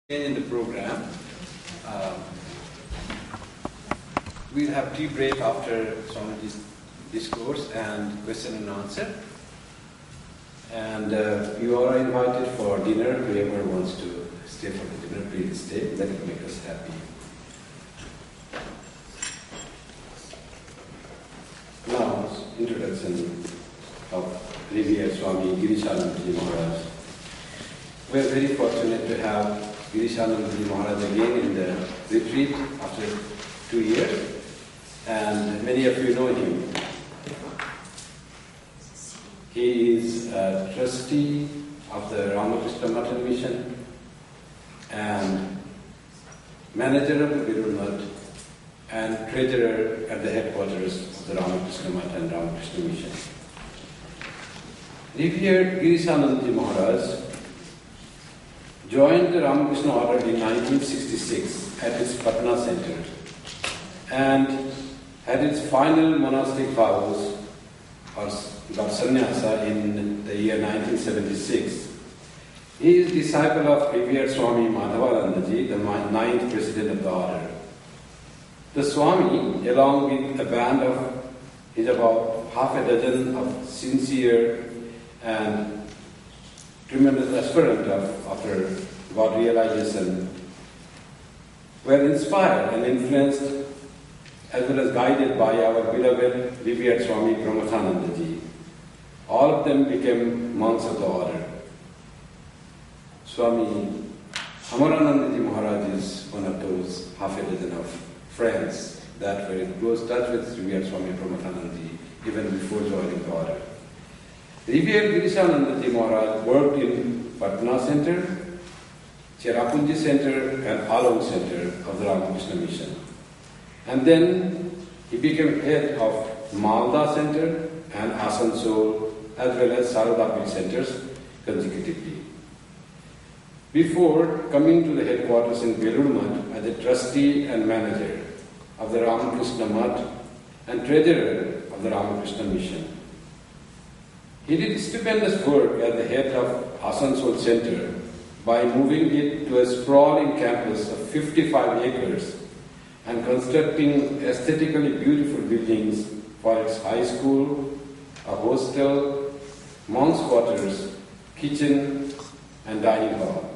In the program, we'll have tea break after Swamiji's discourse and question and answer. And you are invited for dinner. Whoever wants to stay for the dinner, please stay. That will make us happy. Now, introduction of Revered Swami Girishananda Maharaj. We are very fortunate to have Girishananda Maharaj again in the retreat after 2 years, and many of you know him. He is a trustee of the Ramakrishna Math Mission and manager of the Viru Math and treasurer at the headquarters of the Ramakrishna Math and Ramakrishna Mission. Revered Girishananda Maharaj joined the Ramakrishna Order in 1966 at its Patna center and had its final monastic vows or got sannyasa in the year 1976. He is disciple of Revered Swami Madhavanandaji, the 9th president of the order. The Swami, along with a band of about half a dozen of sincere and tremendous aspirant after God realization, were inspired and influenced as well as guided by our beloved Revered Swami Vivekananda. All of them became monks of the order. Swami Amaranandaji Maharaj is one of those half a dozen of friends that were in close touch with Revered Swami Vivekananda even before joining the order. Revered Girishananda Maharaj worked in Patna Center, Cherrapunji Center and Along Center of the Ramakrishna Mission. And then he became head of Malda Center and Asansol as well as Saradapet centers consecutively. Before coming to the headquarters in Belur as a trustee and manager of the Ramakrishna Math and treasurer of the Ramakrishna Mission. He did stupendous work at the head of Asansol Center by moving it to a sprawling campus of 55 acres and constructing aesthetically beautiful buildings for its high school, a hostel, monks' quarters, kitchen, and dining hall.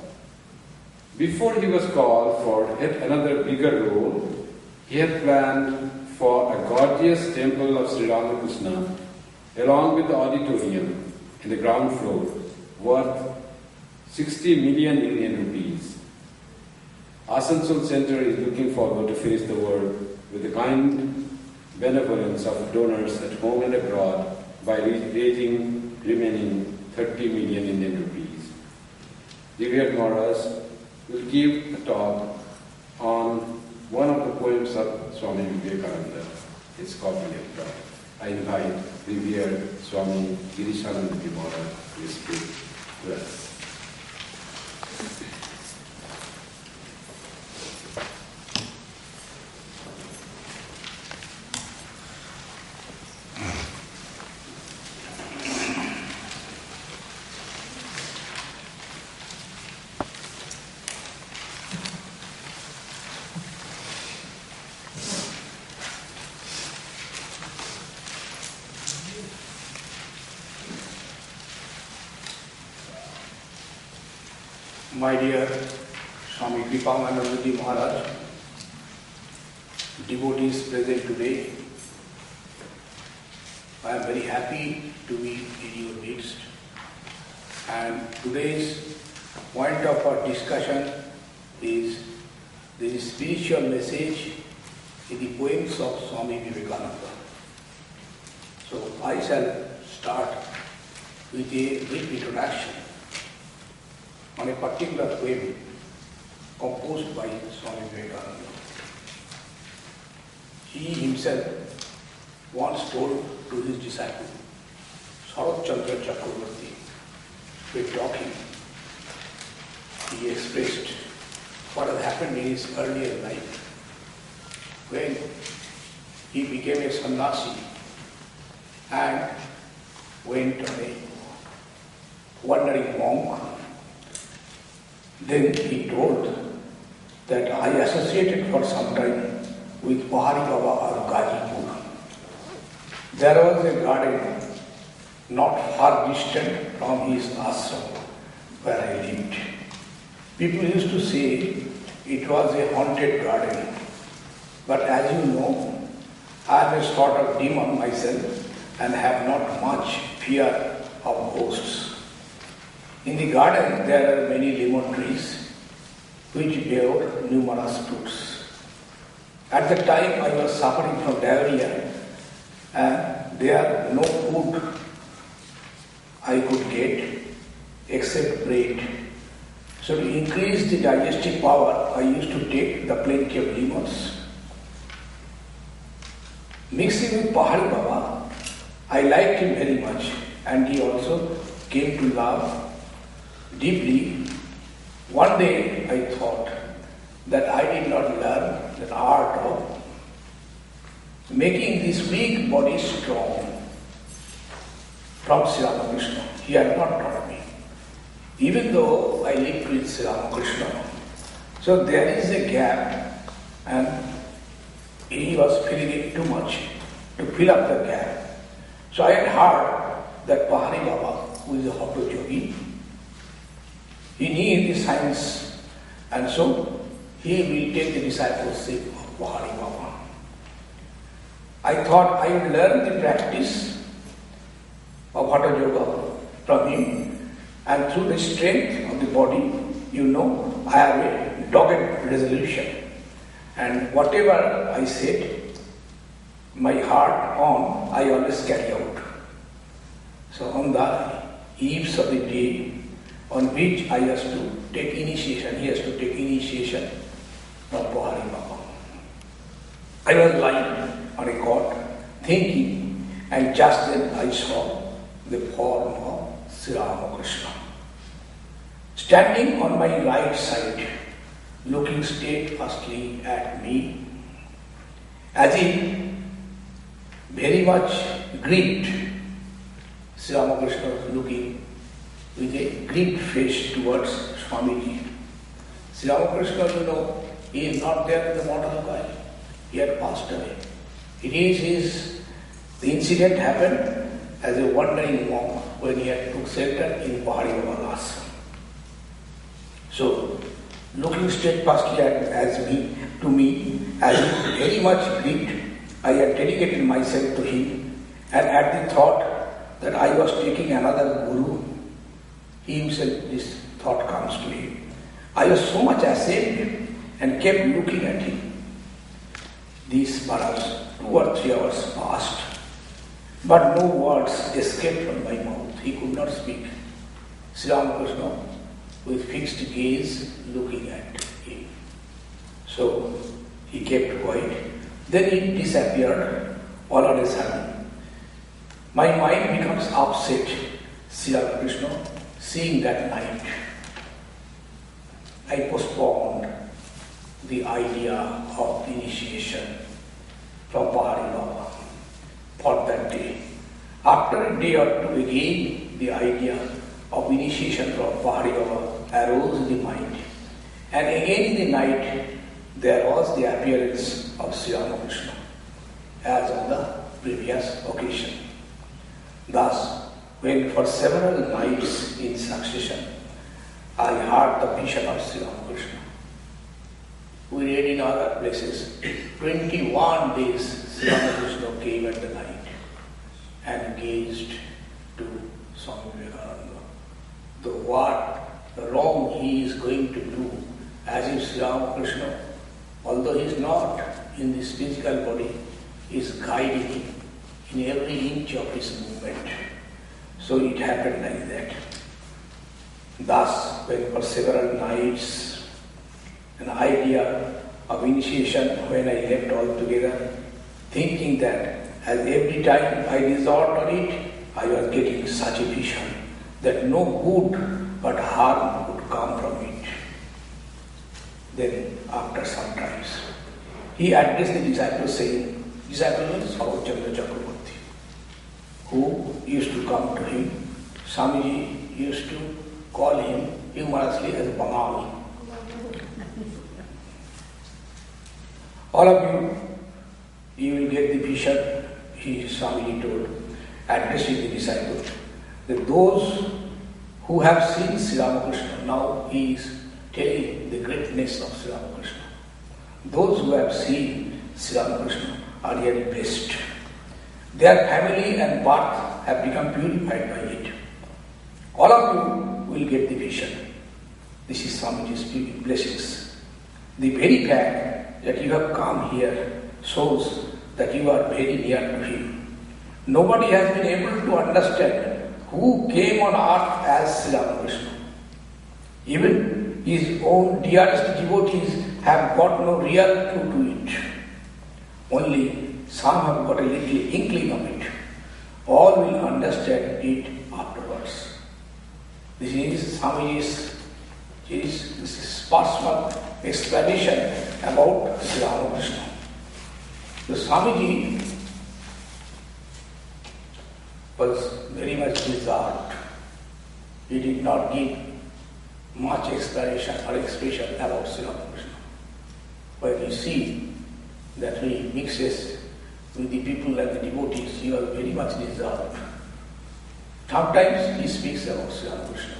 Before he was called for yet another bigger role, he had planned for a gorgeous temple of Sri Ramakrishna along with the auditorium in the ground floor, worth 60 million Indian rupees. Asansol Center is looking forward to finish the work with the kind benevolence of donors at home and abroad by raising remaining 30 million Indian rupees. Revered Maharaj will give a talk on one of the poems of Swami Vivekananda, his copy of talk. I invite Revered Swami Girishananda Maharaj to speak to us. My dear Swami Vivekananda Maharaj, devotees present today, I am very happy to be in your midst. And today's point of our discussion is the spiritual message in the poems of Swami Vivekananda. So I shall start with a brief introduction on a particular poem composed by Swami Vivekananda. He himself once told to his disciple, Sarat Chandra Chakravarti, when talking, he expressed what had happened in his earlier life when he became a sannyasi and went on a wandering monk. Then he told that I associated for some time with Pahari Baba or Gazipur. There was a garden not far distant from his ashram where I lived. People used to say it was a haunted garden. But as you know, I am a sort of demon myself and have not much fear of ghosts. In the garden there are many lemon trees which bear numerous fruits. At the time I was suffering from diarrhea and there no food I could get except bread. So to increase the digestive power, I used to take the plenty of lemons. Mixing with Pahari Baba, I liked him very much and he also came to love deeply. One day I thought that I did not learn the art of making this weak body strong from Sri Ramakrishna. He had not taught me. Even though I lived with Sri Ramakrishna, so there is a gap and he was feeling it too much to fill up the gap. So I had heard that Pahari Baba, who is a Hatha Yogi, he knew the science and so he will take the discipleship of Pahari Baba. I thought I would learn the practice of Hatha Yoga from him and through the strength of the body, you know, I have a dogged resolution. And whatever I said, my heart on, I always carry out. So on the eves of the day on which I has to take initiation, he has to take initiation from Pahari Baba. I was lying on a cot, thinking, and just then I saw the form of Sri Ramakrishna. Standing on my right side, looking steadfastly at me, as if very much grieved. Sri Ramakrishna was looking with a grieved face towards Swamiji. Sri Ramakrishna, you know, he is not there in the mortal coil. He had passed away. The incident happened as a wandering monk when he had took shelter in Pahari Baba's ashram. So, looking steadfastly to me, as if very much grieved, I had dedicated myself to him, and at the thought that I was taking another guru, he himself, this thought comes to him. I was so much ashamed and kept looking at him. These perhaps 2 or 3 hours passed, but no words escaped from my mouth. He could not speak. Sri Ramakrishna, with fixed gaze, looking at him. So he kept quiet. Then he disappeared all on a sudden. My mind becomes upset. Sri Ramakrishna, seeing that night, I postponed the idea of initiation from Pahari Baba for that day. After a day or two again, the idea of initiation from Pahari Baba arose in the mind. And again in the night, there was the appearance of Sri Ramakrishna, as on the previous occasion. Thus, when for several nights in succession, I heard the vision of Sri Ramakrishna. We read in other places, 21 days Sri Ramakrishna came at the night and gazed to Swami Vivekananda. The wrong he is going to do, as if Sri Ramakrishna, although he is not in this physical body, is guiding him in every inch of his movement. So it happened like that. Thus, when for several nights, an idea of initiation, when I left altogether, thinking that as every time I resolved on it, I was getting such a vision that no good but harm would come from it. Then, after some times, he addressed the disciples saying, disciples is Chandra Chakraborty, who used to come to him. Swamiji used to call him humorously as Bangal. All of you will get the vision, Swami told, addressing the disciples. That those who have seen Sri Ramakrishna, now he is telling the greatness of Sri Ramakrishna. Those who have seen Sri Ramakrishna are really blessed. Their family and birth have become purified by it. All of you will get the vision. This is Swamiji's blessings. The very fact that you have come here shows that you are very near to him. Nobody has been able to understand who came on earth as Sri Ramakrishna. Even his own dearest devotees have got no real clue to it. Only some have got a little inkling of it. All will understand it afterwards. This is Swamiji's personal explanation about Sri Ramakrishna. So Swamiji was very much reserved. He did not give much explanation or expression about Sri Ramakrishna. When you see that he mixes with the people and the devotees, he was very much reserved. Sometimes he speaks about Sri Ramakrishna,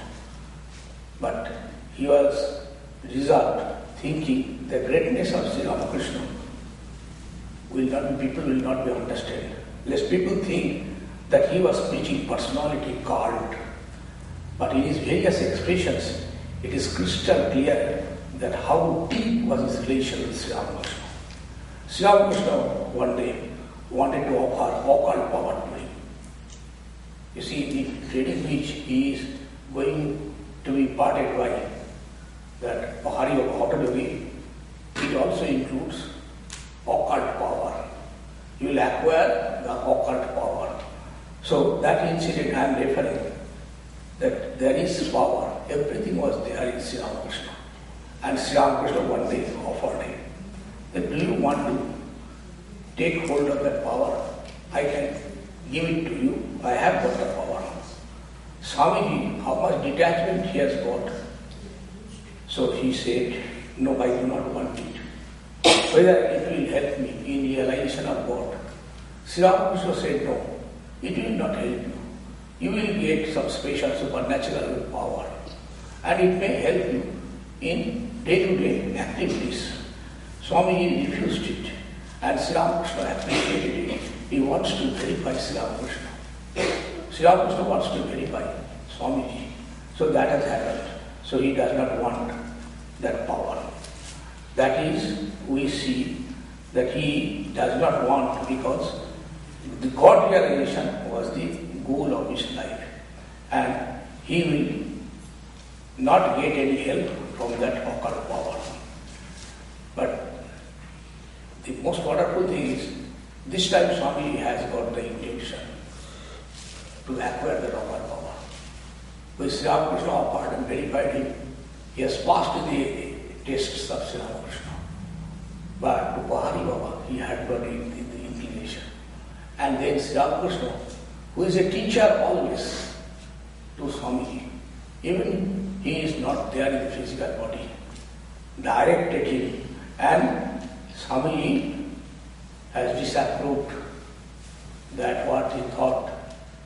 but he was reserved, thinking the greatness of Sri Ramakrishna people will not be understood. Lest people think that he was preaching personality cult. But in his various expressions, it is crystal clear that how deep was his relation with Sri Ramakrishna. Sri Ramakrishna one day wanted to offer occult power to him. You see, the trading which he is going to be parted by, that Pahari of Autology, it also includes occult power. You will acquire the occult power. So that incident I am referring, that there is power. Everything was there in Sri Ramakrishna. And Sri Ramakrishna one day offered him, that do you want to take hold of that power? I can give it to you. I have got the power. Swamiji, how much detachment he has got. So he said, no, I do not want it. Whether it will help me in realization of God. Sri Ramakrishna said, no, it will not help you. You will get some special supernatural power. And it may help you in day-to-day activities. Swamiji refused it. And Sri Ramakrishna appreciated it. He wants to verify Sri Ramakrishna. Sri Ramakrishna wants to verify Swamiji. So that has happened. So he does not want that power. That is, we see that he does not want, because the God realization was the goal of his life. And he will not get any help from that occult power. But the most wonderful thing is, this time Swami has got the intention to acquire the occult power. With Sri Ramakrishna offered and verified him, he has passed the tests of Sri Ramakrishna. But to Pahari Baba, he had got the inclination. And then Sri Ramakrishna, who is a teacher always to Swamiji, even he is not there in the physical body, directed him, and Swamiji has disapproved that what he thought,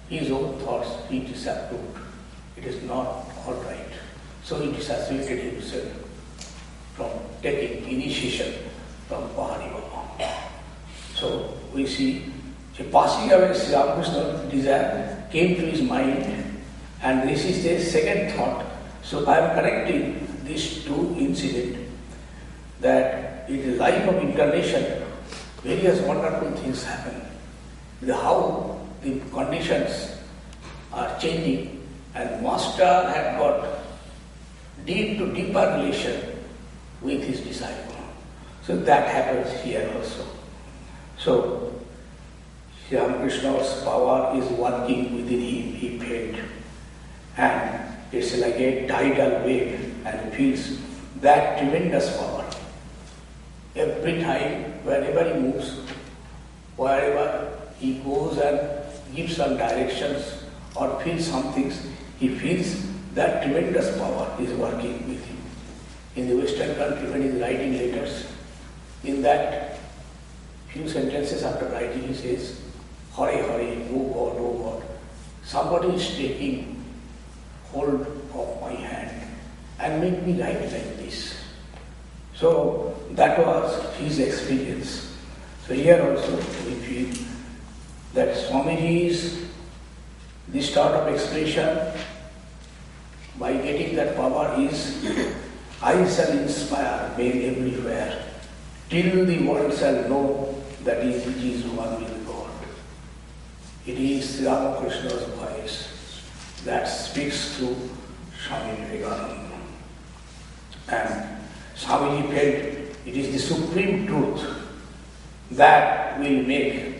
his own thoughts, he disapproved. It is not all right. So he disassociated himself from taking initiation from Pahari Baba. So we see the passing away Sri Ramakrishna's desire came to his mind, and this is the second thought. So I am connecting these two incidents, that in the life of incarnation, various wonderful things happen. How the conditions are changing, and Master had got deep to deeper relation with his disciple. So that happens here also. So Sri Ramakrishna's power is working within him, he felt. And it's like a tidal wave, and he feels that tremendous power. Every time, wherever he moves, wherever he goes and gives some directions or feels some things, he feels that tremendous power is working with him. In the Western country, when he is writing letters, in that few sentences after writing, he says, Hare Hare, oh God, somebody is taking hold of my hand and make me write like this. So that was his experience. So here also we feel that Swamiji's this sort of expression, by getting that power, is I shall inspire men everywhere till the world shall know that it is one with God. It is Sri Ramakrishna's voice that speaks through Swami Vivekananda. And Swamiji felt it is the supreme truth that will make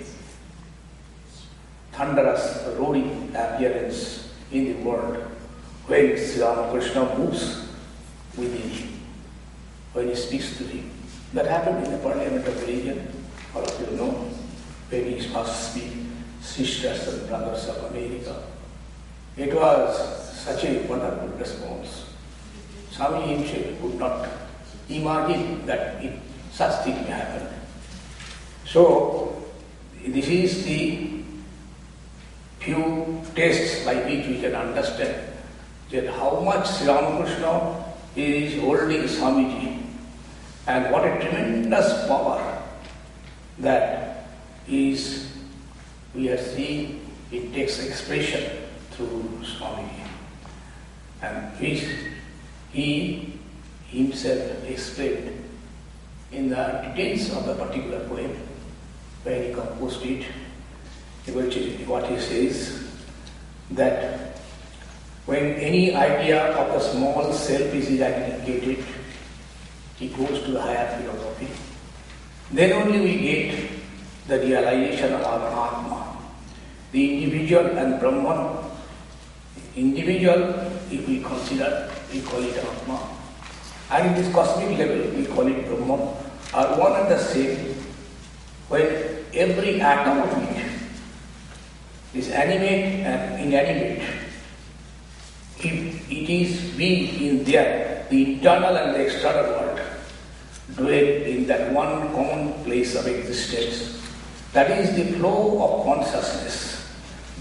thunderous, roaring appearance in the world when Sri Ramakrishna moves within him, when he speaks to him. That happened in the Parliament of Religion, all of you know, when he first speak, sisters and brothers of America. It was such a wonderful response. Swami himself could not imagine that such thing may happen. So, this is the few tests by which we can understand that how much Sri Ramakrishna is holding Swamiji and what a tremendous power that is, we are seeing it takes expression through Swamiji, and which he himself explained in the details of the particular poem when he composed it. What he says, that when any idea of the small self is eradicated, he goes to the higher philosophy. Then only we get the realization of our Atma, the individual and Brahman. Individual, if we consider, we call it Atma, and in this cosmic level, we call it Brahman, are one and the same. When every atom of it is animate and inanimate, if it is being in there, the internal and the external world dwell in that one common place of existence. That is the flow of consciousness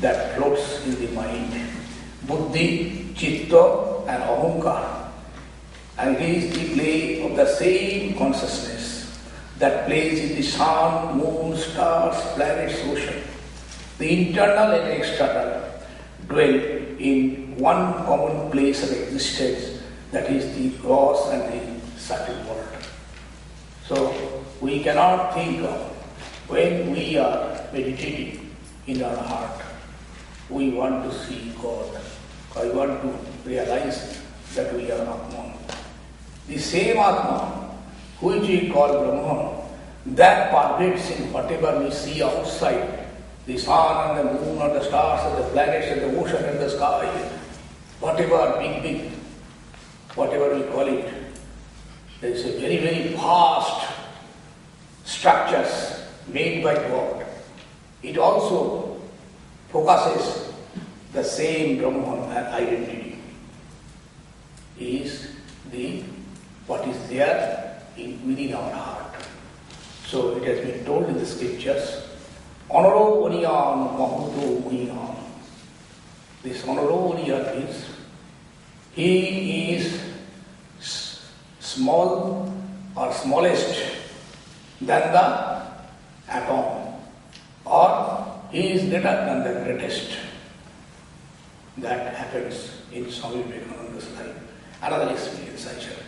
that floats in the mind. Buddhi, Chitta and Ahankara. And it is the play of the same consciousness that plays in the sun, moon, stars, planets, ocean. The internal and external dwell in one common place of existence, that is the gross and the subtle world. So we cannot think of when we are meditating in our heart, we want to see God, or we want to realize that we are Atman. The same Atma, which we call Brahman, that pervades in whatever we see outside, the sun and the moon and the stars and the planets and the ocean and the sky, whatever big, whatever we call it, there is a very, very vast structures made by God. It also focuses the same Brahman and identity. Is the what is there within our heart. So it has been told in the scriptures, Onoro Oniyan Mahuto Muniyan. This Onoro Oniyan means he is small or smallest than the atom, or he is greater than the greatest. That happens in Swami Vivekananda's life. Another experience I shall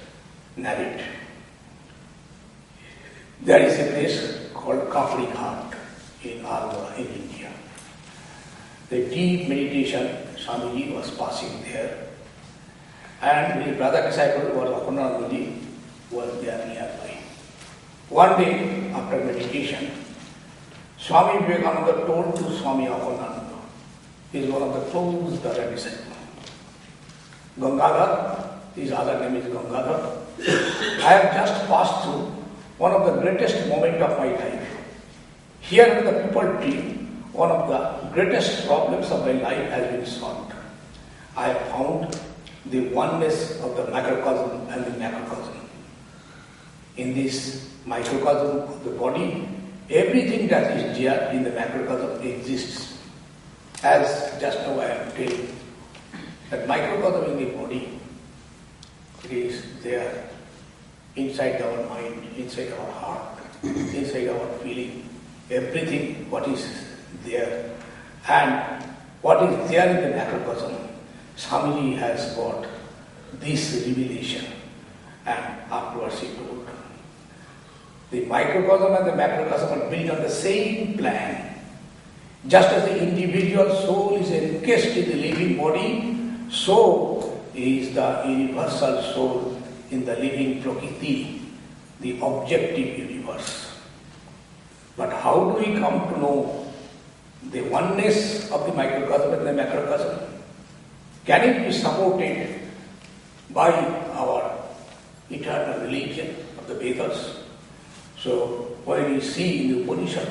narrate. There is a place called Kapri Ghat in Almora in India. The deep meditation, Swamiji was passing there, and his brother disciple was Akhundanandaji was there nearby. One day after meditation, Swami Vivekananda told to Swami Akhundananda, he is one of the close brother disciples. Gangadhar, his other name is Gangadhar. I have just passed through one of the greatest moments of my life. Here in the people tree, one of the greatest problems of my life has been solved. I have found the oneness of the macrocosm and the macrocosm. In this microcosm of the body, everything that is there in the macrocosm exists. As just now I am telling, that microcosm in the body, it is there inside our mind, inside our heart, inside our feeling, everything what is there. And what is there in the macrocosm, Swamiji has got this revelation, and afterwards he told, the microcosm and the macrocosm are built on the same plan. Just as the individual soul is encased in the living body, so is the universal soul in the living Prakriti, the objective universe. But how do we come to know the oneness of the microcosm and the macrocosm? Can it be supported by our eternal religion of the Vedas? So when we see in the Upanishad,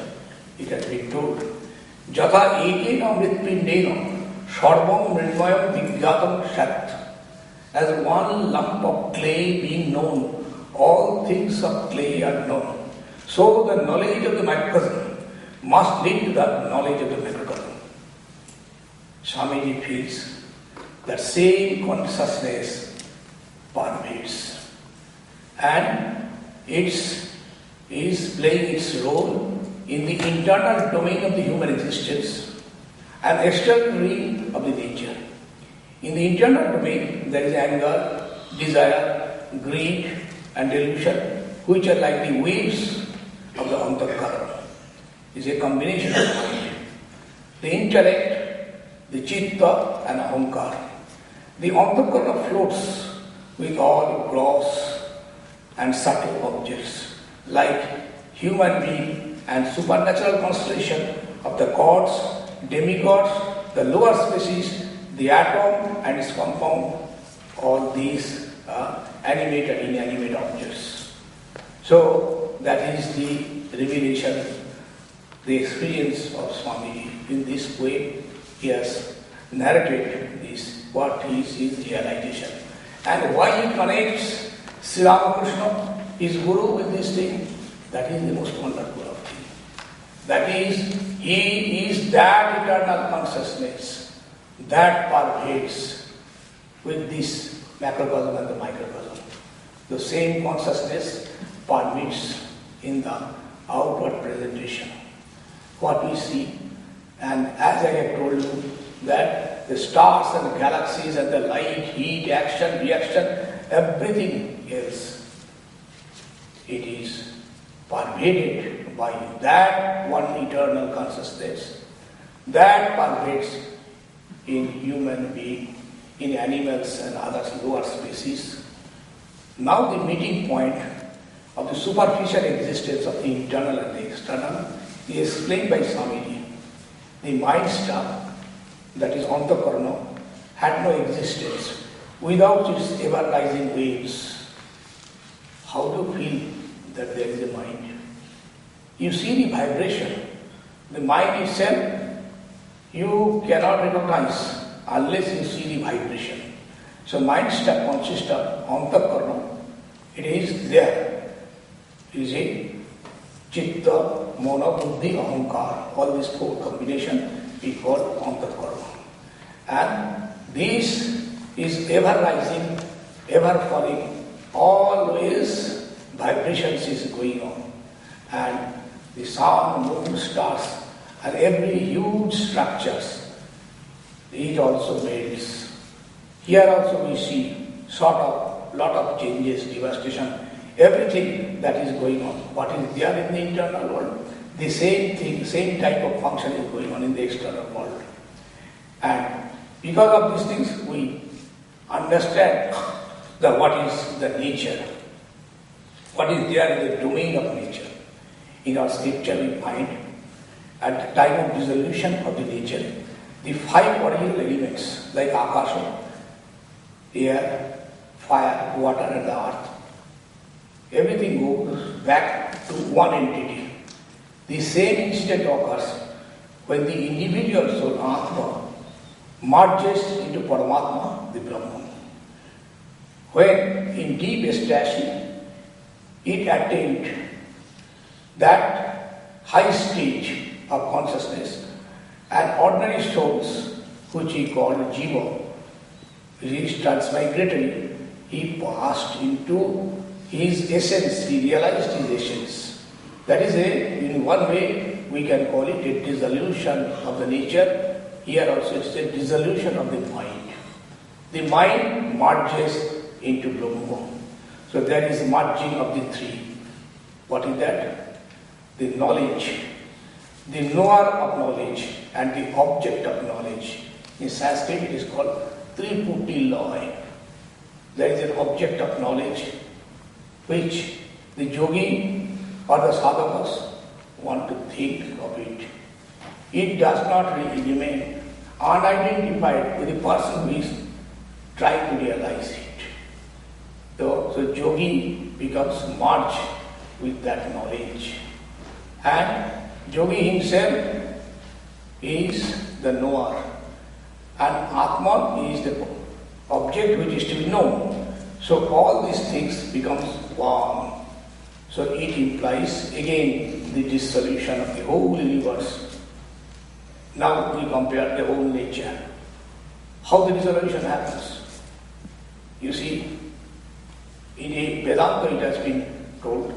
it has been told, Jatha ekena mritpindena sarvam mritmayam vigyatam shat. As one lump of clay being known, all things of clay are known. So the knowledge of the microcosm must lead to the knowledge of the macrocosm. Swamiji feels that same consciousness pervades, and it is playing its role in the internal domain of the human existence and external domain of the nature. In the internal domain, there is anger, desire, greed, and delusion, which are like the waves of the antarkarana. It is a combination of mind. The intellect, the chitta, and ahankara. The antarkarana floats with all gross and subtle objects, like human being and supernatural constellation of the gods, demigods, the lower species, the atom and its compound, all these animate and inanimate objects. So that is the revelation, the experience of Swami. In this way, he has narrated this, what is his realization. And why he connects Sri Ramakrishna, his Guru, with this thing, that is the most wonderful of things. That is, he is that eternal consciousness that pervades with this macrocosm and the microcosm. The same consciousness permeates in the outward presentation. What we see, and as I have told you, that the stars and the galaxies and the light, heat, action, reaction, everything else, it is pervaded by that one eternal consciousness that pervades in human being, in animals and other lower species. Now the meeting point of the superficial existence of the internal and the external is explained by Swamiji. The mind stuff, that is antarkarana, had no existence without its ever-rising waves. How do you feel that there is a mind? You see the vibration. The mind itself, you cannot recognize unless you see the vibration. So mind stuff consists of antarkarana. It is there. It is a chitta, mana, buddhi, ahankara. All these four combination we call antarkarana. And this is ever rising, ever falling. Always vibrations is going on. And the sun, moon, stars, and every huge structures, it also melts. Here also we see lot of changes, devastation, everything that is going on. What is there in the internal world, the same thing, same type of function is going on in the external world. And because of these things, we understand what is the nature, what is there in the domain of nature. In our scripture we find, at the time of dissolution of the nature, the five original elements like akasha, air, fire, water and the earth, everything goes back to one entity. The same incident occurs when the individual soul, Atma, merges into Paramatma, the Brahman. When in deep ecstasy it attained that high stage of consciousness, and ordinary souls, which he called Jiva, which is transmigratory, he passed into his essence, he realized his essence. That is in one way, we can call it a dissolution of the nature. Here also it's a dissolution of the mind. The mind merges into Brahma. So there is merging of the three. What is that? The knowledge, the knower of knowledge and the object of knowledge. In Sanskrit it is called Triputi Loy. There is an object of knowledge which the yogi or the sadhakas want to think of it. It does not really remain unidentified with the person who is trying to realize it. So yogi becomes merged with that knowledge. And yogi himself is the knower. And Atman is the object which is to be known. So all these things becomes one. So it implies again the dissolution of the whole universe. Now we compare the whole nature. How the dissolution happens? You see, in a Vedanta it has been told,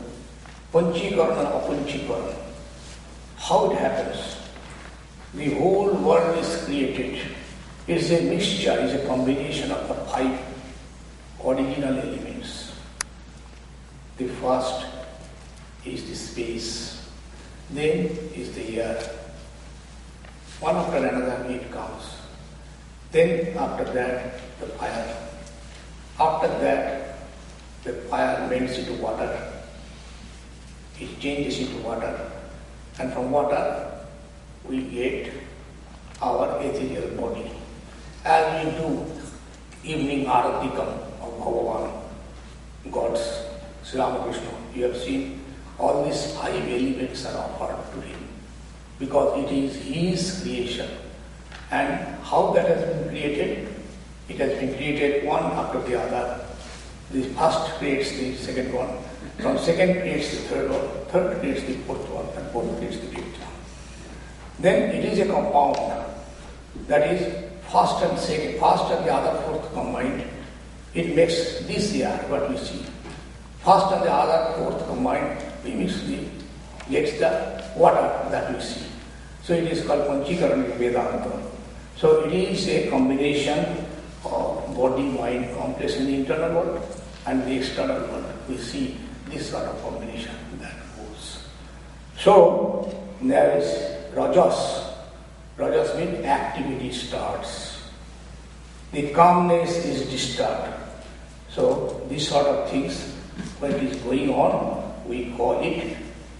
Panchikarana Apanchikarana. How it happens? The whole world is created. It is a mixture, it is a combination of the 5 original elements. The first is the space, then is the air. One after another it comes. Then after that the fire. After that the fire melts into water. It changes into water. And from water we get our ethereal body. As we do evening aratikam of Bhagavan, gods, Sri Ramakrishna, you have seen all these 5 elements are offered to him because it is his creation. And how that has been created? It has been created one after the other. The first creates the second one, from second creates the third one, third creates the fourth one, and fourth creates the fifth one. Then it is a compound, that is first and second, first and the other fourth combined. It makes this here what we see. First and the other fourth combined, we gets the water that we see. So it is called Panchikarana Vedanta. So it is a combination of body, mind complex in the internal world and the external world. We see this sort of combination that goes. So there is Rajas. Rajas means activity starts. The calmness is disturbed. So these sort of things, when it is going on, we call it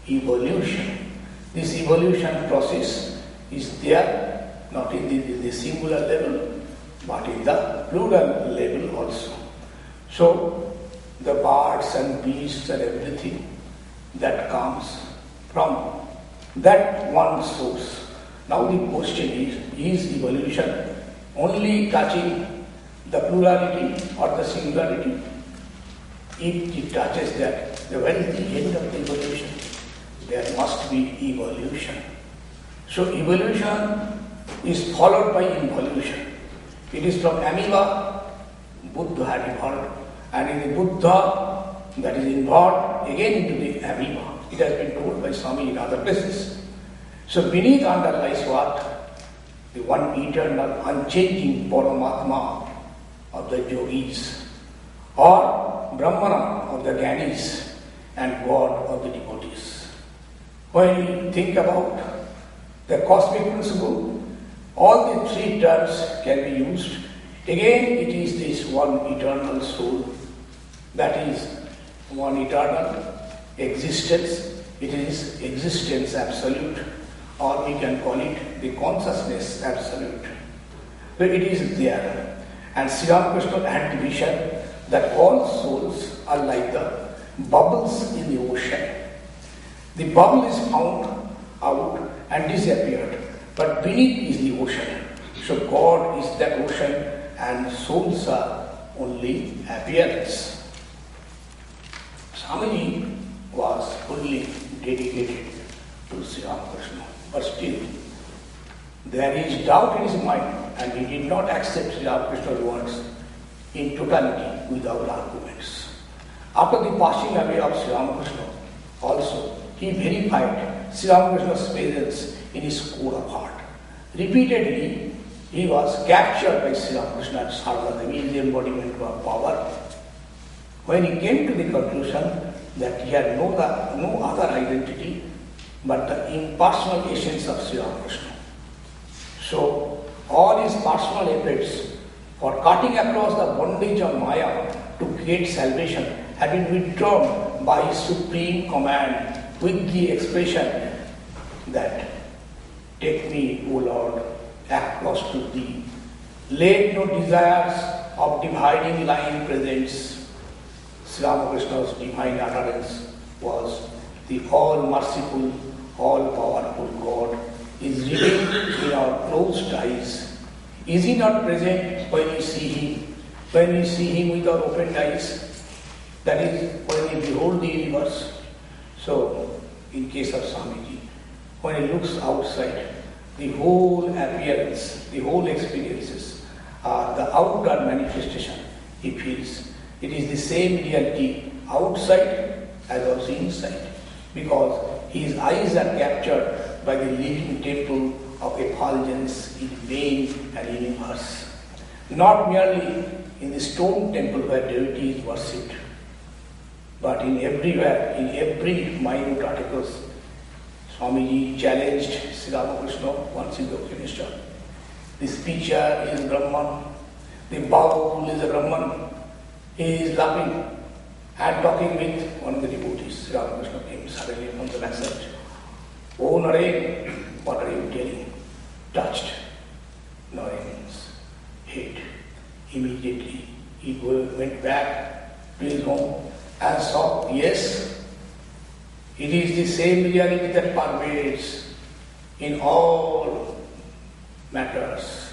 evolution. This evolution process is there not in the singular level, but in the plural level also. So the birds and beasts and everything that comes from that one source. Now the question is evolution only touching the plurality or the singularity? If it touches that, then where is the end of the evolution? There must be evolution. So evolution is followed by involution. It is from amoeba, Buddha had evolved, and in the Buddha that is involved again into the amoeba. It has been told by Swami in other places. So beneath underlies what? The one eternal, unchanging Paramatma of the yogis, or Brahmana of the Gyanis, and God of the devotees. When you think about the cosmic principle, all the 3 terms can be used. Again, it is this one eternal soul, that is one eternal existence. It is existence absolute, or we can call it the consciousness absolute. So it is there. And Sri Ramakrishna had the vision that all souls are like the bubbles in the ocean. The bubble is found out and disappeared, but beneath is the ocean. So God is that ocean and souls are only appearance. Swamiji was fully dedicated to Sri there is doubt in his mind and he did not accept Sri Ramakrishna's words in totality without arguments. After the passing away of Sri Ramakrishna, also he verified Sri Ramakrishna's presence in his core of heart. Repeatedly, he was captured by Sri Ramakrishna and Sarvada, the embodiment of power. When he came to the conclusion that he had no other identity but the impersonal essence of Sri Ramakrishna. So, all his personal efforts for cutting across the bondage of Maya to create salvation had been withdrawn by his supreme command with the expression that, "Take me, O Lord, across to thee. Let no desires of dividing line presents." Sri Ramakrishna's divine utterance was, "The all-merciful, all-powerful God is revealed in our closed eyes. Is he not present when we see him? When we see him with our opened eyes? That is, when we behold the universe." So, in case of Swamiji, when he looks outside, the whole appearance, the whole experiences are the outward manifestation he feels. It is the same reality outside as also inside, because his eyes are captured by the living temple of effulgence in vein and universe. Not merely in the stone temple where deity is worshipped, but in everywhere, in every minute articles. Swamiji challenged Sri Ramakrishna once in the Upanishad. This pitcher is Brahman, the bowl is a Brahman. He is laughing and talking with one of the devotees. Sri Ramakrishna came suddenly from the backside. "Oh Naren, what are you telling?" Touched Naren's head. Immediately he went back to his home and saw, yes, it is the same reality that pervades in all matters,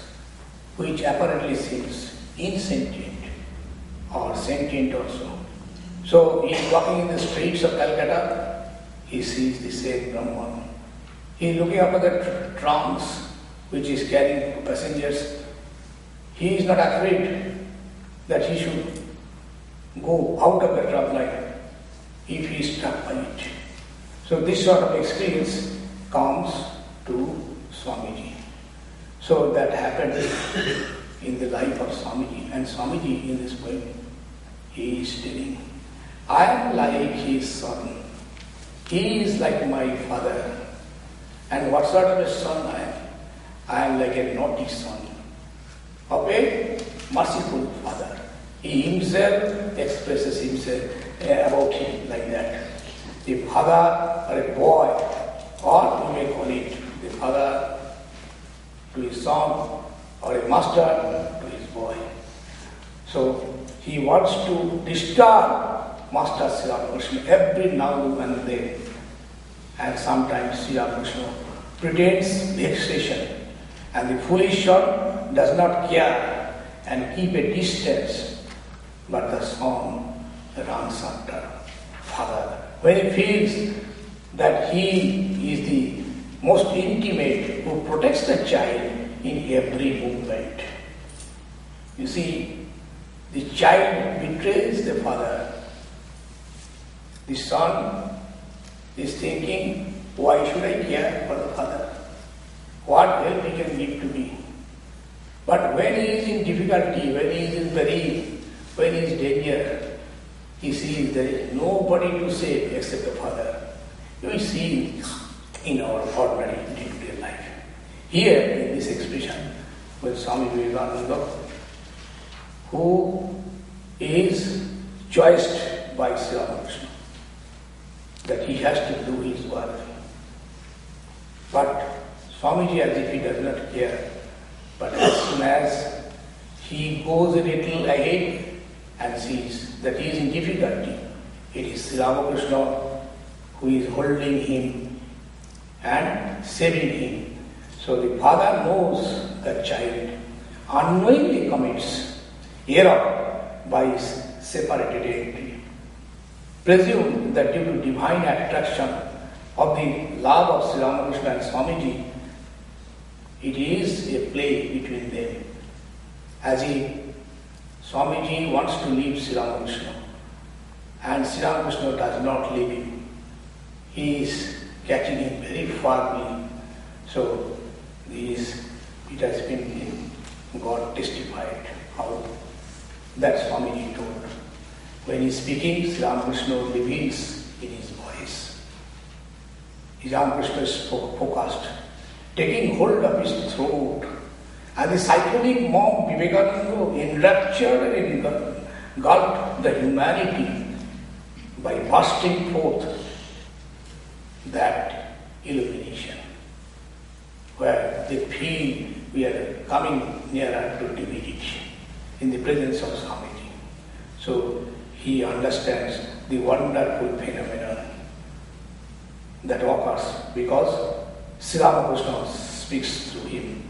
which apparently seems insentient or sentient also. So he is walking in the streets of Calcutta, he sees the same Brahman. He is looking after the trams which is carrying passengers. He is not afraid that he should go out of the tram line if he is struck by it. So this sort of experience comes to Swamiji. So that happened in the life of Swamiji. And Swamiji in this poem, he is telling, "I am like his son. He is like my father. And what sort of a son I am? I am like a naughty son of a merciful father." He himself expresses himself about him like that. The father or a boy, or we may call it the father to his son, or a master to his boy. So he wants to disturb Master Sri Ramakrishna every now and then. And sometimes Sri Ramakrishna pretends vexation, and the foolish son does not care and keep a distance. But the son runs after father. When he feels that he is the most intimate who protects the child in every movement. You see, the child betrays the father. The son is thinking, why should I care for the father? What help he can give to me? But when he is in difficulty, when he is in peril, when he is in danger, he sees there is nobody to save except the father. You will see in our ordinary day-to-day life. Here, in this expression, with Swami Vivekananda, who is choiced by Sri Ramakrishna, that he has to do his work. But Swamiji, as if he does not care, but as soon as he goes a little ahead and sees that he is in difficulty, it is Sri Ramakrishna who is holding him and saving him. So the father knows the child unknowingly commits error by his separated entry. Presume that due to divine attraction of the love of Sri Ramakrishna and Swamiji, It is a play between them. As if Swamiji wants to leave Sri Ramakrishna and Sri Ramakrishna does not leave him. He is catching him very firmly. So it has been God testified how that Swamiji told. When he is speaking, Sri Ramakrishna reveals in his voice. Sri Ramakrishna is focused, taking hold of his throat. And the cyclonic monk Vivekananda enraptured and engulfed the humanity by bursting forth that illumination, where they feel we are coming nearer to divinity in the presence of Swamiji. So he understands the wonderful phenomenon that occurs because Sri Ramakrishna speaks through him.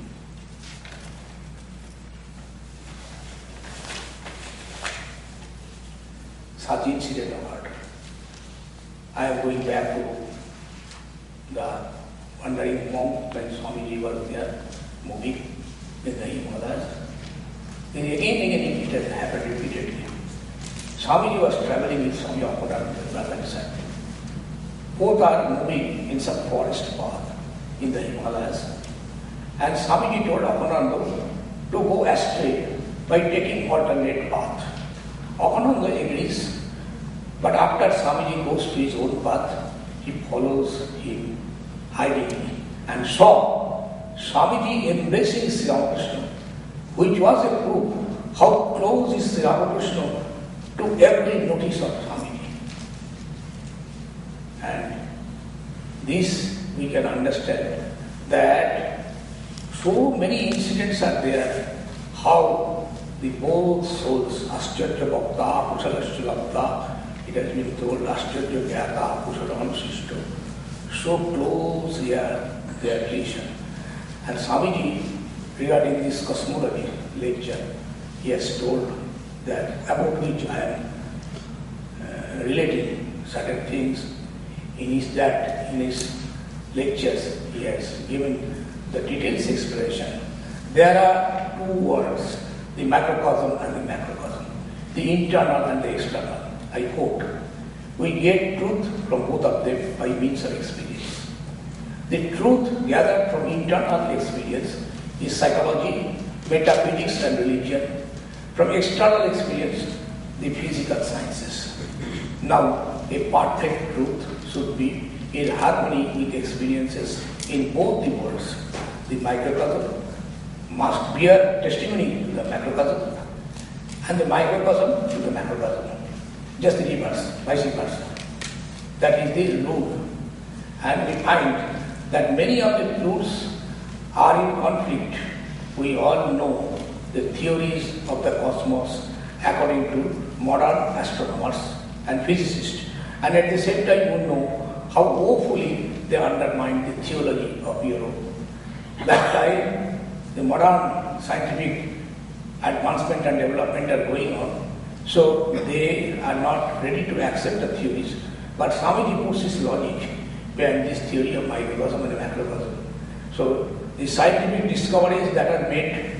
Such incident occurred. I am going back to the wandering monk when Swamiji was there, moving in the Himalayas. Then again it has happened repeatedly. Swamiji was traveling with Swami Akhodananda, brother and son. Both are moving in some forest path in the Himalayas. And Swamiji told Akhodananda to go astray by taking alternate path. Akhodananda agrees, but after Swamiji goes to his own path, he follows him hiding and saw Swamiji embracing Sri Ramakrishna, which was a proof how close is Sri Ramakrishna to every notice of Swamiji. And this we can understand that so many incidents are there, how the both souls, Ascharya Bhakta, Kusalasya Bhakta, it has been told Ascharya Gyata, Kusala Anusishto, so close here their relation. And Swamiji, regarding this cosmology lecture, he has told that about which I am relating certain things in his lectures he has given the details explanation. There are two words, the microcosm and the macrocosm, the internal and the external. I quote, we get truth from both of them by means of experience. The truth gathered from internal experience is psychology, metaphysics and religion. From external experience, the physical sciences. Now, a perfect truth should be in harmony with experiences in both the worlds. The microcosm must bear testimony to the macrocosm and the microcosm to the macrocosm. Just the reverse, vice versa. That is the rule. And we find that many of the truths are in conflict. We all know the theories of the cosmos according to modern astronomers and physicists. And at the same time we know how woefully they undermine the theology of Europe. That time the modern scientific advancement and development are going on. So they are not ready to accept the theories. But Swamiji puts his logic behind this theory of microcosm and macrocosm. So the scientific discoveries that are made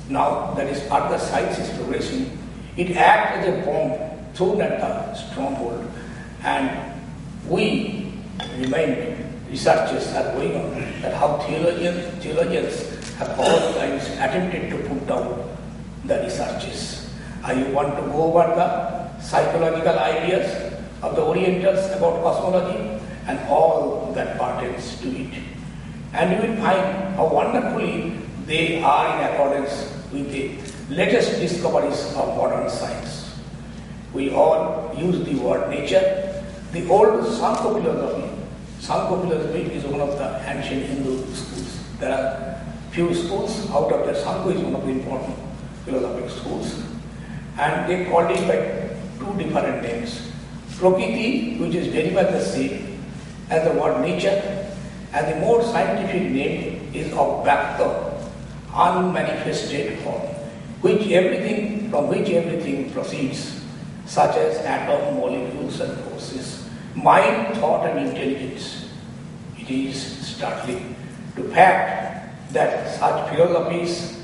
now, that is further science is progressing, it acts as a bomb thrown at the stronghold. And we remain, researchers are going on, that how theologians have all times attempted to put down the researches. I want to go over the psychological ideas of the Orientals about cosmology and all that pertains to it. And you will find how wonderfully they are in accordance with the latest discoveries of modern science. We all use the word nature. The old Sankhya philosophy is one of the ancient Hindu schools. There are few schools, out of that Sankhya is one of the important philosophical schools. And they called it by two different names. Prakriti, which is very much the same as the word nature, and the more scientific name is Abhyakta, unmanifested form, from which everything proceeds, such as atom, molecules and forces, mind, thought and intelligence. It is startling to fact that such philosophies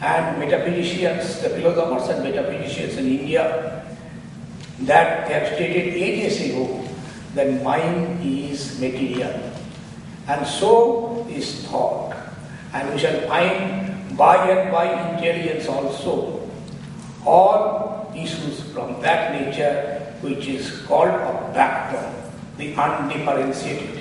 and metaphysicians, the philosophers and metaphysicians in India, that they have stated ages ago that mind is material, and so is thought. And we shall find by and by intelligence also all issues from that nature which is called a backbone, the undifferentiated.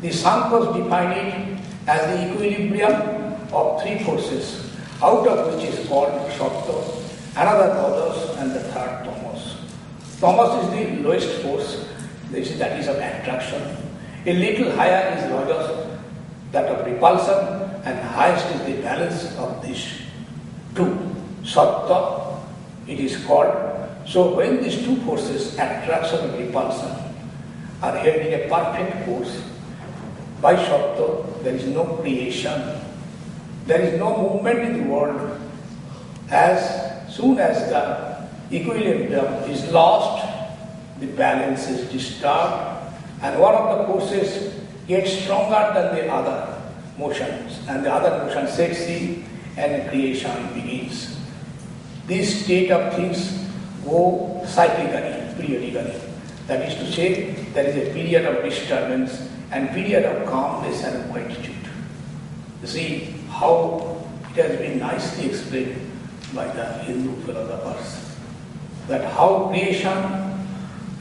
The Sankhas define it as the equilibrium of three forces, out of which is called Sattva, another Rajas, and the third Tamas. Tamas is the lowest force, that is of attraction. A little higher is Rajas, that of repulsion, and highest is the balance of these two. Sattva, it is called. So when these two forces, attraction and repulsion, are held in a perfect force, by Sattva there is no creation, there is no movement in the world. As soon as the equilibrium is lost, the balance is disturbed, and one of the forces gets stronger than the other motions, and the other motion sets in, and creation begins. This state of things go cyclically, periodically. That is to say, there is a period of disturbance and period of calmness and quietude. You see how it has been nicely explained by the Hindu philosophers, that how creation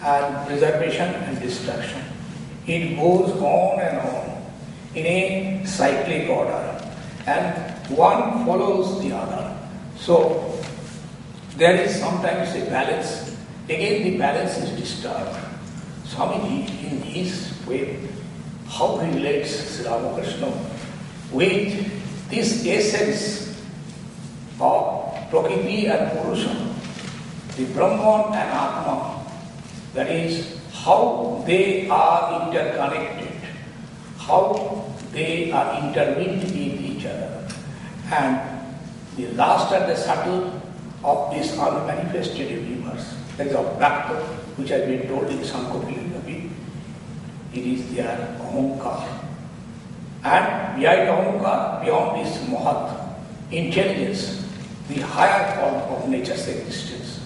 and preservation and destruction, it goes on and on in a cyclic order, and one follows the other. So there is sometimes a balance, again the balance is disturbed. Swami, in his way, how he relates Sri Ramakrishna with this essence of Prakriti and Purusha, the Brahman and Atma, that is how they are interconnected, how they are intertwined with each other. And the last and the subtle of this unmanifested universe, that is of Bhakta, which has been told in Sankhya philosophy, it is their Ahankar. And behind Ahankar, beyond this Mahat, intelligence, the higher form of nature's existence.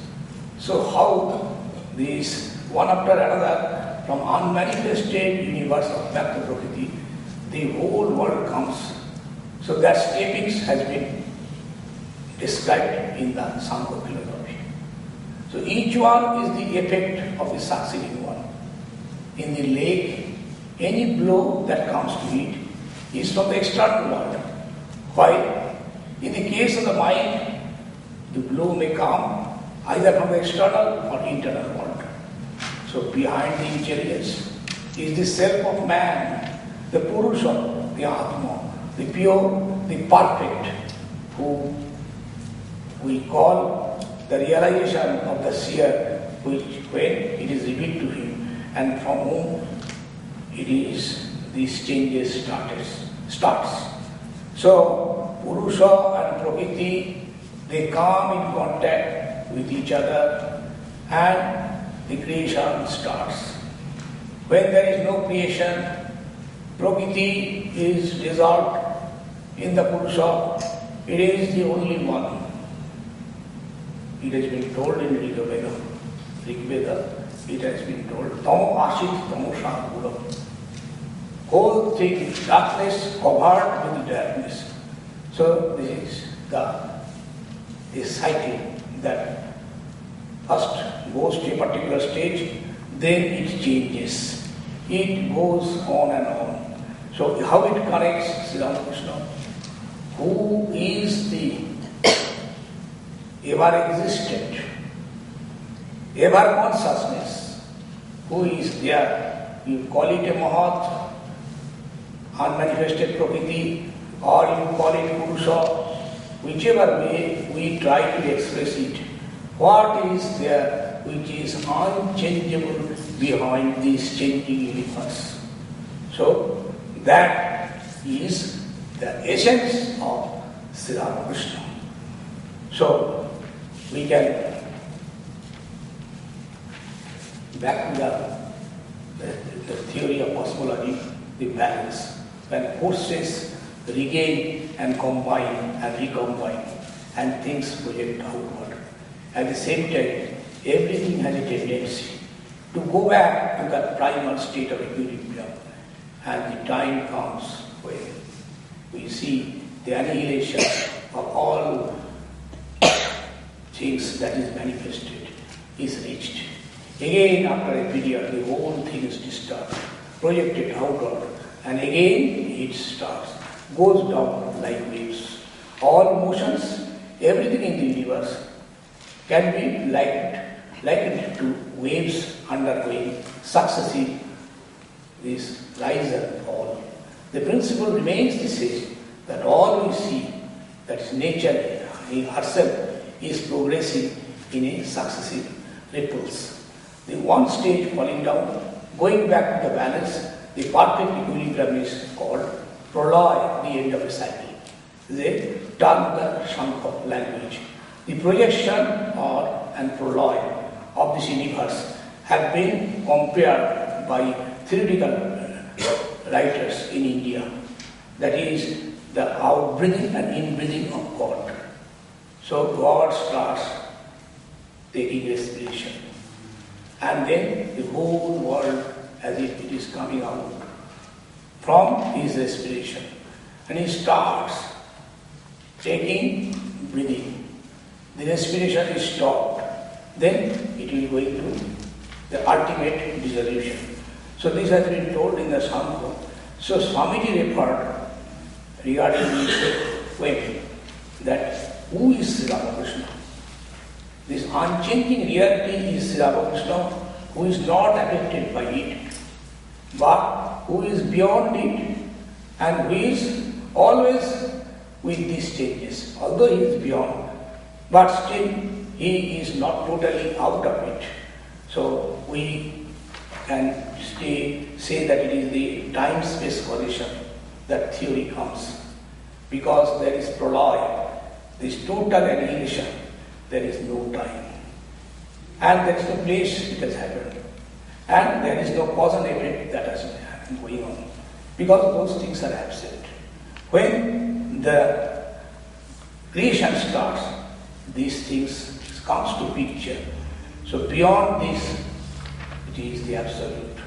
So how these, one after another, from unmanifested universe of Bhakta Prakriti, the whole world comes. So that steppings has been described in the Sankhya philosophy. So each one is the effect of the succeeding one. In the lake, any blow that comes to it is from the external world. While in the case of the mind, the blow may come either from the external or internal world. So behind the intelligence is the self of man, the Purusha, the Atma, the pure, the perfect, who we call the realization of the seer, which when it is revealed to him, and from whom it is these changes starts. So Purusha and Prakriti, they come in contact with each other, and the creation starts. When there is no creation, Prakriti is dissolved in the Purusha. It is the only one. It has been told in Rig Veda, it has been told, Tamo Ashit Tamo Shankura. Whole thing, darkness covered with darkness. So this is the cycle that first goes to a particular stage, then it changes. It goes on and on. So how it connects Sri Ramakrishna, who is the ever-existent, ever-consciousness, who is there. You call it a Mahat, unmanifested Prakriti, or you call it Purusha, whichever way we try to express it. What is there which is unchangeable behind this changing universe? So that is the essence of Sri Ramakrishna. So we can back to the theory of cosmology, the balance. When forces regain and combine and recombine, and things project outward. At the same time, everything has a tendency to go back to that primal state of equilibrium, and the time comes when we see the annihilation of all things that is manifested is reached. Again, after a period, the whole thing is disturbed, projected outward, and again it starts, goes down like waves. All motions, everything in the universe can be likened to waves undergoing successive this rise and fall. The principle remains the same, that all we see, that is nature in herself, is progressing in a successive ripples. The one stage falling down, going back to the balance, the perfect equilibrium is called proloy, the end of a cycle. They term the Shankha language. The projection and proloy of this universe have been compared by theoretical writers in India. That is the outbreathing and inbreathing of God. So God starts taking respiration, and then the whole world as if it is coming out from his respiration, and he starts taking breathing. The respiration is stopped, then it will go into the ultimate dissolution. So this has been told in the Sankhya. So Swamiji referred regarding this point that who is Sri Ramakrishna? This unchanging reality is Sri Ramakrishna, who is not affected by it, but who is beyond it and who is always with these changes. Although he is beyond, but still he is not totally out of it. So we can say that it is the time-space causation that theory comes, because there is proloy, this total annihilation, there is no time, and there is no place it has happened, and there is no cause and effect that has been going on, because those things are absent. When the creation starts, these things comes to picture. So beyond this, it is the absolute.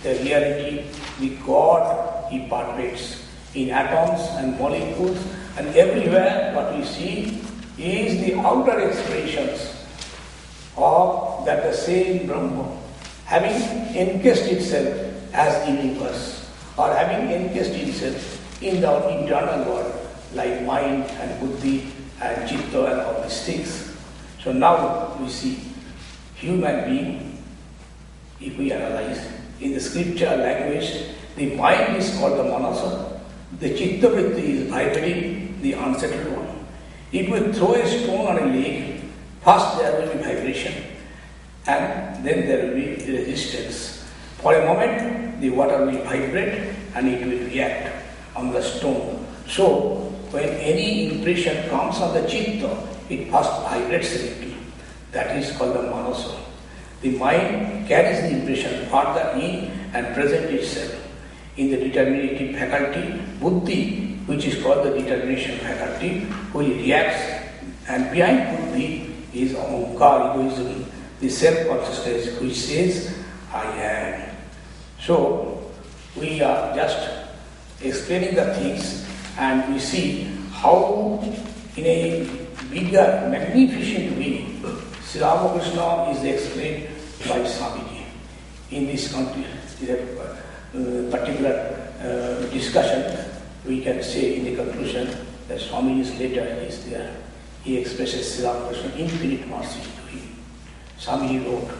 The reality, the God, he pervades in atoms and molecules, and everywhere what we see is the outer expressions of that the same Brahma, having encased itself as the universe, or having encased itself in the internal world, like mind and buddhi and chitta and all these things. So now we see human being, if we analyze in the scripture language, the mind is called the manasa, the chitta vritti is vibrating, the unsettled one. If we throw a stone on a lake, first there will be vibration, and then there will be resistance. For a moment, the water will vibrate and it will react on the stone. So, when any impression comes on the chitta, it first vibrates a little. That is called the manasa. The mind carries the impression further in and presents itself in the determinative faculty, buddhi, which is called the determination faculty, which reacts, and behind buddhi is ahankar, egoism, the self-consciousness which says, I am. So, we are just explaining the things, and we see how in a bigger, magnificent way, Sri Ramakrishna is explained by Swamiji. In this particular discussion, we can say in the conclusion that Swamiji's letter is there. He expresses Sri Ramakrishna's infinite mercy to him. Swamiji wrote,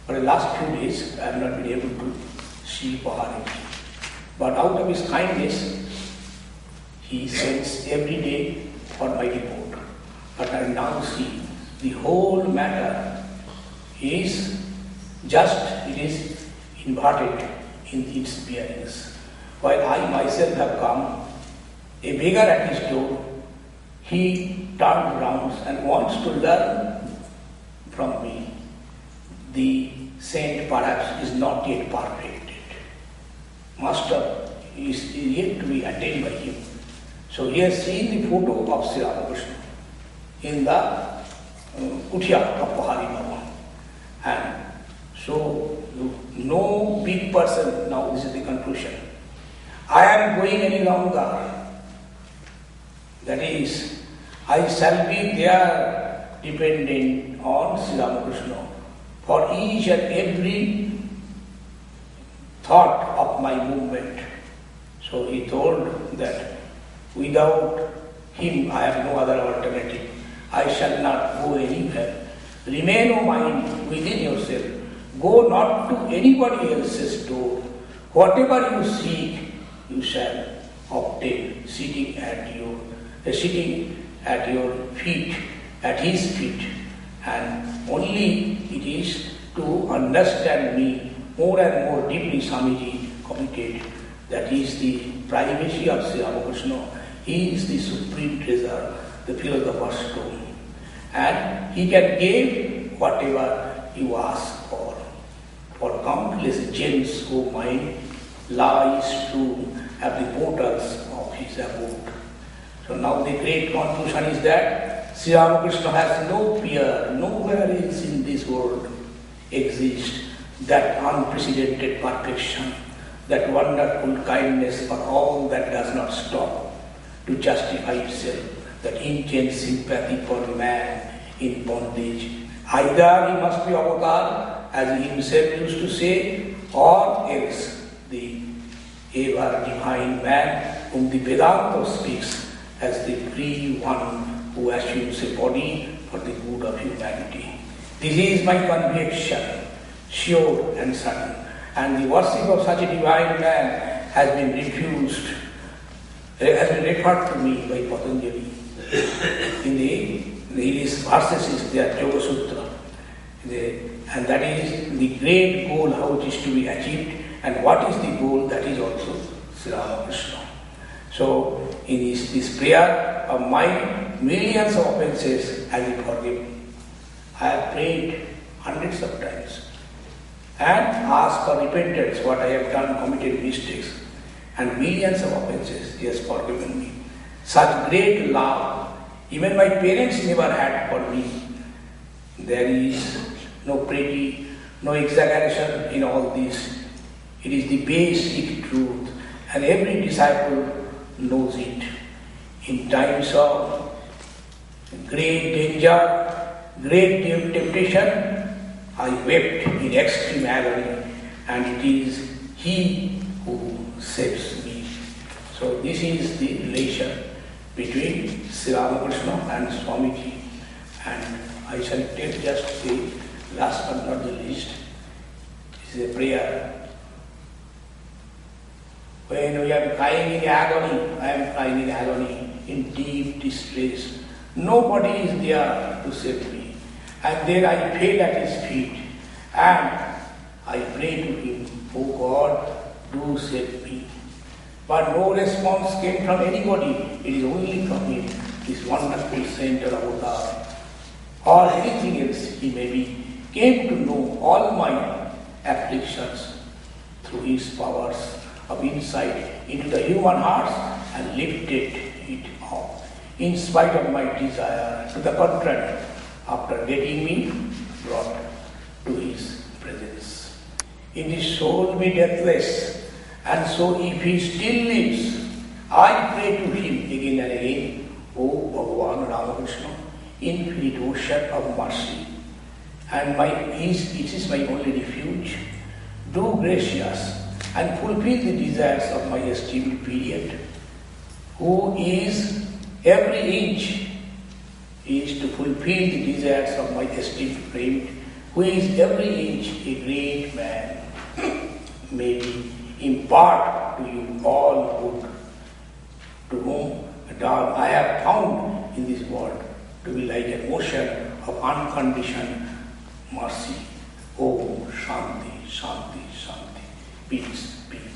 for the last few days I have not been able to see Pahari, but out of his kindness he sends every day for my report. But I now see the whole matter is just, it is inverted in its bearings. While I myself have come, a beggar at his door, he turned round and wants to learn from me. The saint perhaps is not yet perfected. Master, is yet to be attained by him. So he has seen the photo of Sri Ramakrishna in the Kutia of Pahari Baba. And so no big person, now this is the conclusion. I am going any longer. That is, I shall be there dependent on Sri Ramakrishna for each and every thought of my movement. So he told that without him I have no other alternative. I shall not go anywhere. Remain, O mind, within yourself. Go not to anybody else's door. Whatever you seek, you shall obtain sitting at your feet, at his feet. And only it is to understand me more and more deeply, Swamiji committed. That is the primacy of Sri Ramakrishna. He is the supreme treasure, the philosopher's stone. And he can give whatever you ask for. For countless gems, O mind, lies true at the portals of his abode. So now the great conclusion is that Sri Ramakrishna has no peer, nowhere else in this world exists that unprecedented perfection, that wonderful kindness for all that does not stop to justify itself, that intense sympathy for man in bondage. Either he must be avatar, as he himself used to say, or else the ever divine man whom the Vedanta speaks as the free one who assumes a body for the good of humanity. This is my conviction, sure and certain. And the worship of such a divine man has been referred to me by Patanjali. In these verses is their Yoga Sutra. And that is the great goal, how it is to be achieved. And what is the goal? That is also Sri Ramakrishna. So, in this prayer of mine, millions of offences has been forgiven. I have prayed hundreds of times and asked for repentance, what I have done, committed mistakes. And millions of offences he has forgiven me. Such great love, even my parents never had for me. There is no pretty, no exaggeration in all this. It is the basic truth, and every disciple knows it. In times of great danger, great temptation, I wept in extreme agony, and it is he who saves me. So this is the relation between Sri Ramakrishna and Swamiji. And I shall take just the last but not the least. This is a prayer. When we are crying in agony, I am crying in agony, in deep distress. Nobody is there to save me. And then I fell at his feet and I pray to him, "Oh God, do save me." But no response came from anybody. It is only from him, this wonderful center of avatar, or anything else he may be, came to know all my afflictions through his powers of insight into the human hearts and lifted it off. In spite of my desire, to the contrary, after getting me, brought to his presence. In his soul be deathless, and so if he still lives, I pray to him again and again, "O Bhagavan Ramakrishna, infinite ocean of mercy, and it is my only refuge. Do gracious and fulfill the desires of my esteemed period, who is every inch is to fulfill the desires of my esteemed friend, who is every inch a great man. May he impart to you all good, to whom I have found in this world to be like an ocean of unconditioned mercy. Om Shanti, Shanti, Shanti. Peace, peace.